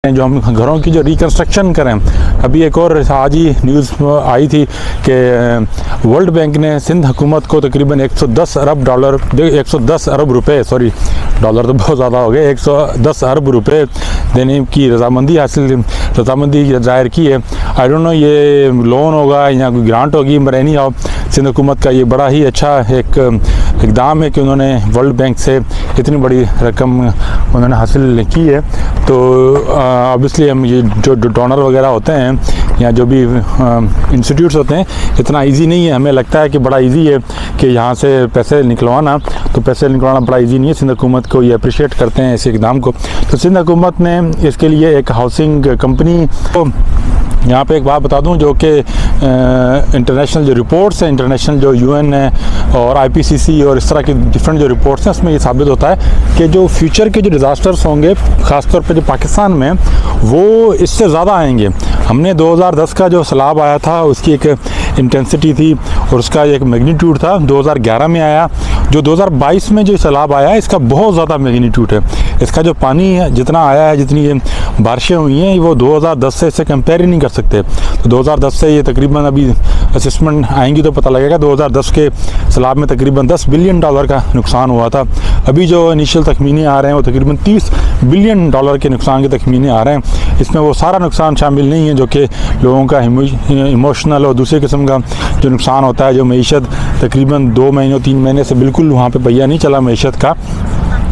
जो हम घरों की जो रिकन्स्ट्रक्शन करें। अभी एक और आज ही न्यूज़ आई थी कि वर्ल्ड बैंक ने सिंध हुकूमत को तकरीबन 110 अरब डॉलर 110 अरब रुपए, सॉरी डॉलर तो बहुत ज़्यादा हो गए, 110 अरब रुपए देने की रजामंदी जाहिर की है। आई डोंट नो ये लोन होगा या कोई ग्रांट होगी, मगर एनी हाउ सिंध हुकूमत का ये बड़ा ही अच्छा एक इकदाम है कि उन्होंने वर्ल्ड बैंक से इतनी बड़ी रकम उन्होंने हासिल की है। तो ऑब्वियसली हम ये जो डोनर वगैरह होते हैं या जो भी इंस्टीट्यूट्स होते हैं, इतना इजी नहीं है। हमें लगता है कि बड़ा इजी है कि यहाँ से पैसे निकलवाना, तो पैसे निकलवाना बड़ा इजी नहीं है। सिंध हुकूमत को ये अप्रिशिएट करते हैं इस इकदाम को। तो सिंध हुकूमत ने इसके लिए एक हाउसिंग कंपनी को, यहाँ पे एक बात बता दूं, जो कि इंटरनेशनल जो रिपोर्ट्स हैं, इंटरनेशनल जो यूएन है और आईपीसीसी और इस तरह की डिफरेंट जो रिपोर्ट्स हैं, उसमें ये साबित होता है कि जो फ्यूचर के जो डिज़ास्टर्स होंगे ख़ासतौर पे जो पाकिस्तान में, वो इससे ज़्यादा आएंगे। हमने 2010 का जो सैलाब आया था उसकी एक इंटेंसिटी थी और उसका एक मैग्नीट्यूड था, 2011 में आया। जो 2022 में जो सैलाब आया इसका बहुत ज़्यादा मैग्नीट्यूड है। इसका जो पानी है जितना आया है, जितनी ये बारिशें हुई हैं, वो 2010 से इससे कंपेयर ही नहीं कर सकते। तो 2010 से ये तकरीबन अभी असेसमेंट आएंगी तो पता लगेगा, 2010 के सैलाब में तकरीबन 10 बिलियन डॉलर का नुकसान हुआ था। अभी जो इनिशियल तखमीने आ रहे हैं वो तकरीबन 30 बिलियन डॉलर के नुकसान के तखमीने आ रहे हैं। इसमें वो सारा नुकसान शामिल नहीं है जो कि लोगों का इमोशनल और दूसरे किस्म का जो नुकसान होता है, जो मईशत तकरीबन 2 महीनों 3 महीने से बिल्कुल वहाँ पे पहिया नहीं चला मईशत का,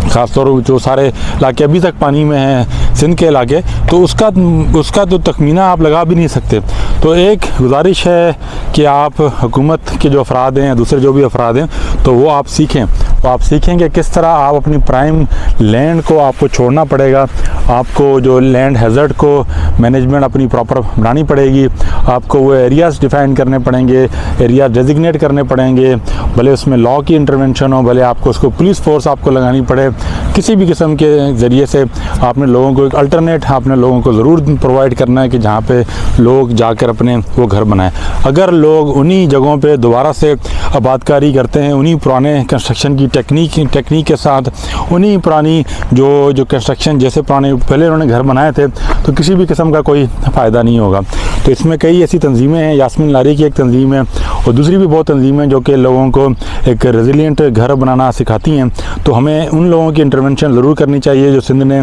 ख़ासतौर जो सारे इलाके अभी तक पानी में हैं, सिंध के इलाके, तो उसका तो तखमीना आप लगा भी नहीं सकते। तो एक गुजारिश है कि आप हुकूमत के जो अफराद हैं या दूसरे जो भी अफराद हैं, तो वो आप सीखें। तो आप सीखेंगे किस तरह आप अपनी प्राइम लैंड को आपको छोड़ना पड़ेगा, आपको जो लैंड हैज़र्ड को मैनेजमेंट अपनी प्रॉपर बनानी पड़ेगी, आपको वो एरियाज़ डिफाइन करने पड़ेंगे, एरिया डेजिग्नेट करने पड़ेंगे, भले उसमें लॉ की इंटरवेंशन हो, भले आपको उसको पुलिस फोर्स आपको लगानी पड़े, किसी भी किस्म के ज़रिए से आपने लोगों को एक अल्टरनेट आपने लोगों को ज़रूर प्रोवाइड करना है कि जहाँ पे लोग जाकर अपने वो घर बनाएं। अगर लोग उन्हीं जगहों पे दोबारा से आबादकारी करते हैं, उन्हीं पुराने कंस्ट्रक्शन की टेक्निक के साथ, उन्हीं पुरानी जो कंस्ट्रक्शन जैसे पुराने पहले उन्होंने घर बनाए थे, तो किसी भी किस्म का कोई फ़ायदा नहीं होगा। तो इसमें कई ऐसी तंजीमें हैं, यास्मीन लारी की एक तंजीम है और दूसरी भी बहुत तंजीमें जो कि लोगों को एक रेजिलिएंट घर बनाना सिखाती हैं। तो हमें उन लोगों की इंटरवेंशन ज़रूर करनी चाहिए जो सिंध ने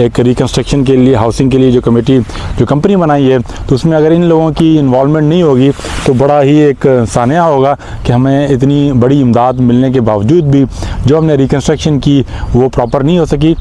एक रिकन्स्ट्रक्शन के लिए, हाउसिंग के लिए जो कंपनी बनाई है, तो उसमें अगर इन लोगों की इन्वॉल्वमेंट नहीं होगी तो बड़ा ही एक सानिया होगा कि हमें इतनी बड़ी इमदाद मिलने के बावजूद भी जो हमने रिकन्स्ट्रक्शन की वो प्रॉपर नहीं हो सकी।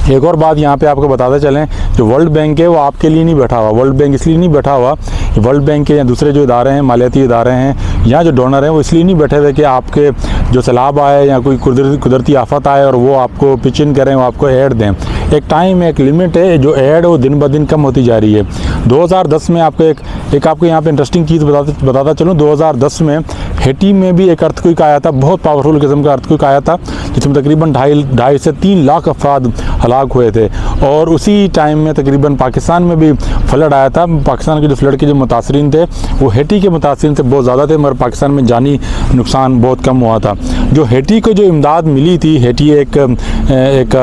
एक और बात यहाँ पे आपको बताते चलें, जो वर्ल्ड बैंक है वो आपके लिए नहीं बैठा हुआ। वर्ल्ड बैंक इसलिए नहीं बैठा हुआ, वर्ल्ड बैंक के या दूसरे जो इदारे हैं, मालियाती इदारे हैं या जो डोनर हैं, वो इसलिए नहीं बैठे हुए कि आपके जो सैलाब आए या कोई कुदरती आफत आए और वो आपको पिच इन करें, वो आपको ऐड दें। एक टाइम, एक लिमिट है, जो ऐड वो दिन ब दिन कम होती जा रही है। 2010 में आपको एक आपको यहाँ पे इंटरेस्टिंग चीज़ बताता चलूँ। 2010 में हैटी में भी एक अर्थक्वेक आया था, बहुत पावरफुल किस्म का अर्थक्वेक आया था, जिसमें तकरीबन 2.5 से 3 लाख अफराद हलाक हुए थे। और उसी टाइम में तकरीबन पाकिस्तान में भी फ्लड आया था। पाकिस्तान के जो फ्लड के जो मुतासरीन थे वो हैटी के मुतासरीन से बहुत ज़्यादा थे, मगर पाकिस्तान में जानी नुकसान बहुत कम हुआ था। जो हैटी को जो इमदाद मिली थी, हैटी एक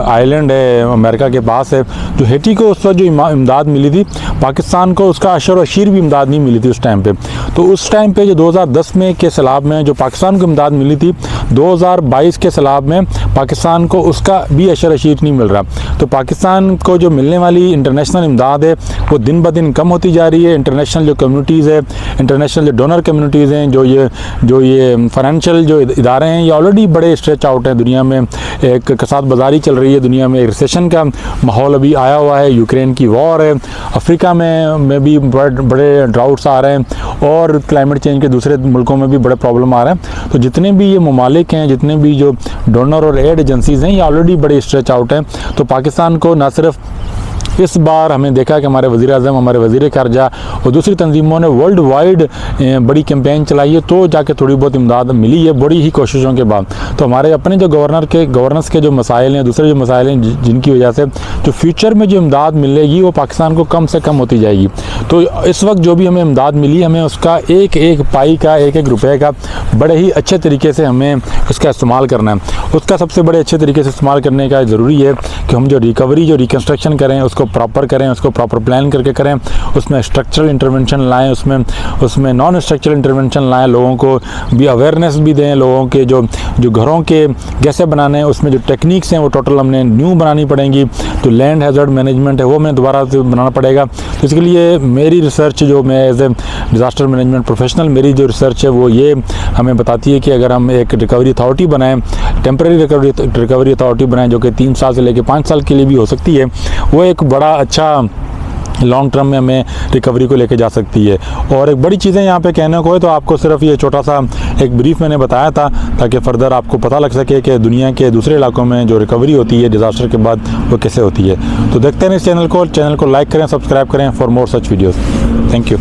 आइलैंड है, अमेरिका के पास है, जो हैटी को उस वक्त जो इमदाद मिली थी, पाकिस्तान को उसका अशर व अशीर भी इमदाद नहीं मिली थी उस टाइम पे। तो उस टाइम पे जो 2010 में के सैलाब में जो पाकिस्तान को इमदाद मिली थी, 2022 के सैलाब में पाकिस्तान को उसका भी अशर अशीर नहीं मिल रहा। तो पाकिस्तान को जो मिलने वाली इंटरनेशनल इमदाद है वो दिन ब दिन कम होती जा रही है। इंटरनेशनल जो कम्युनिटीज़ है, इंटरनेशनल जो डोनर कम्युनिटीज़ हैं, जो ये फाइनेंशियल जो इदारे हैं, ये ऑलरेडी बड़े स्ट्रेच आउट हैं। दुनिया में एक कसाद बाजारी चल रही है, दुनिया में एक रिसेशन का माहौल अभी आया हुआ है, यूक्रेन की वॉर है, अफ्रीका में भी बड़े ड्राउट्स आ रहे हैं और क्लाइमेट चेंज के दूसरे मुल्कों में भी बड़े प्रॉब्लम आ रहे हैं। तो जितने भी ये ममालिक हैं, जितने भी जो डोनर और एड एजेंसीज़ हैं, ये ऑलरेडी बड़े स्ट्रेच आउट हैं। तो पाकिस्तान को न सिर्फ इस बार हमने देखा कि हमारे वज़ीर-ए-आज़म, हमारे वज़ीर ख़ारजा और दूसरी तंजीमों ने वर्ल्ड वाइड बड़ी कैंपेन चलाई है, तो जाके थोड़ी बहुत इमदाद मिली है बड़ी ही कोशिशों के बाद। तो हमारे अपने जो गवर्नेंस के जो मसाइल हैं, दूसरे जो मसाइल हैं, जिनकी वजह से जो फ्यूचर में जो इमदाद मिलेगी वो पाकिस्तान को कम से कम होती जाएगी। तो इस वक्त जो भी हमें इमदाद मिली, हमें उसका एक एक पाई का, एक एक रुपये का बड़े ही अच्छे तरीके से हमें उसका इस्तेमाल करना है। उसका सबसे बड़े अच्छे तरीके से इस्तेमाल करने का ज़रूरी है कि हम जो रिकवरी, जो रिकन्स्ट्रक्शन करें, उसको उसको प्रॉपर करें, उसको प्रॉपर प्लान करके करें, उसमें स्ट्रक्चरल इंटरवेंशन लाएँ, उसमें नॉन स्ट्रक्चरल इंटरवेंशन लाएँ, लोगों को भी अवेयरनेस भी दें, लोगों के जो घरों के कैसे बनाने हैं उसमें जो टेक्निक्स हैं वो टोटल हमने न्यू बनानी पड़ेंगी। तो लैंड हैज़र्ड मैनेजमेंट है वो हमें दोबारा से बनाना पड़ेगा। तो इसके लिए मेरी रिसर्च जो मैं as a disaster management professional मेरी जो रिसर्च है वो ये हमें बताती है कि अगर हम एक रिकवरी अथॉरिटी बनाएं, टेम्परेरी रिकवरी अथॉरिटी बनाएं जो कि 3 साल से लेकर 5 साल के लिए भी हो सकती है, वो एक बड़ा अच्छा लॉन्ग टर्म में हमें रिकवरी को लेके जा सकती है। और एक बड़ी चीज़ें यहाँ पे कहने को है, तो आपको सिर्फ ये छोटा सा एक ब्रीफ मैंने बताया था ताकि फर्दर आपको पता लग सके कि दुनिया के दूसरे इलाकों में जो रिकवरी होती है डिज़ास्टर के बाद वो कैसे होती है। तो देखते हैं इस चैनल को लाइक करें, सब्सक्राइब करें for more such videos. Thank you.